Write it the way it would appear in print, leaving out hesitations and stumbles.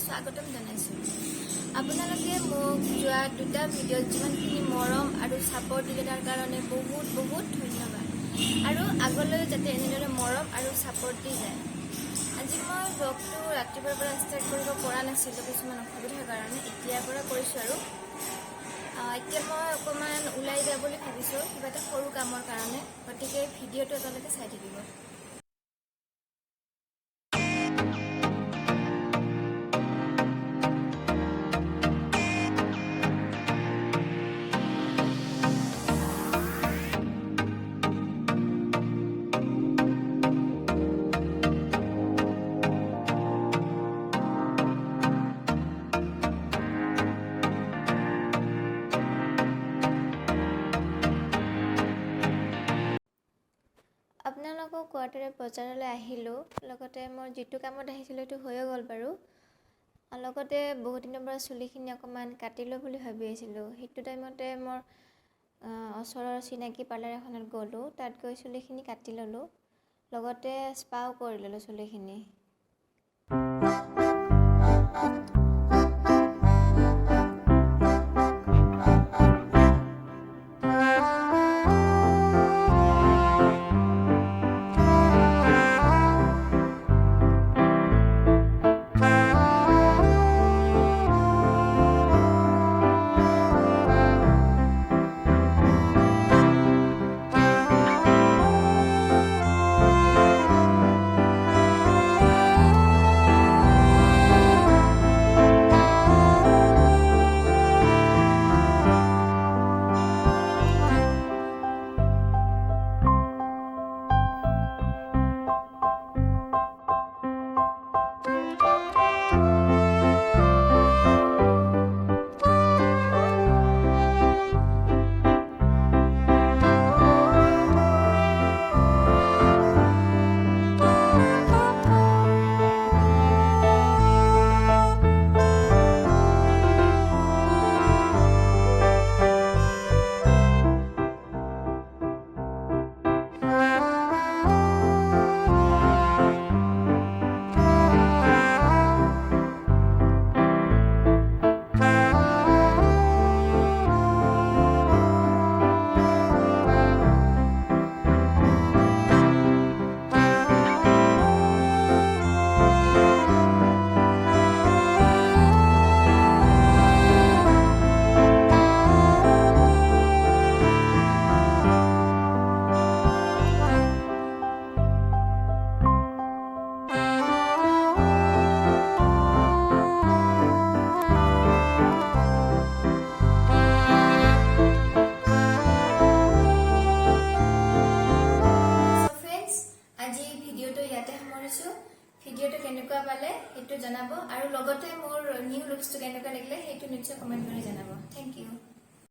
স্বাগতম জনাইছোঁ। আপোনালোকে মোক যোৱা দুটা ভিডিঅ'ত যিমানখিনি মৰম আৰু ছাপোৰ্ট দিলে তাৰ কাৰণে বহুত বহুত ধন্যবাদ। আৰু আগলৈও যাতে এনেদৰে মৰম আৰু ছাপোৰ্ট দি যায়। আজি মই ব্লগটো ৰাতিপুৱাৰ পৰা ষ্টাৰ্ট কৰিব পৰা নাছিলোঁ কিছুমান অসুবিধাৰ কাৰণে, এতিয়াৰ পৰা কৰিছোঁ। আৰু এতিয়া মই অকণমান ওলাই যাওঁ বুলি ভাবিছোঁ কিবা এটা সৰু কামৰ কাৰণে, গতিকে ভিডিঅ'টো আপোনালোকে চাই থাকিব। আপোনালোকক কোৱাৰ্টাৰে বজাৰলৈ আহিলোঁ, লগতে মই যিটো কামত আহিছিলোঁ সেইটো হৈয়ে গ'ল বাৰু। লগতে বহুত দিনৰ পৰা চুলিখিনি অকণমান কাটিলোঁ বুলি ভাবি আছিলোঁ। সেইটো টাইমতে মোৰ ওচৰৰ চিনাকি পাৰ্লাৰ এখনত গ'লোঁ, তাত গৈ চুলিখিনি কাটি ল'লোঁ, লগতে স্পাও কৰি ল'লোঁ চুলিখিনি। ভিডিঅ'টো কেনেকুৱা পালে সেইটো জনাব, আৰু লগতে মোৰ নিউ লুকছটো কেনেকুৱা লাগিলে সেইটো নিশ্চয় কমেণ্ট কৰি জনাব। Thank U.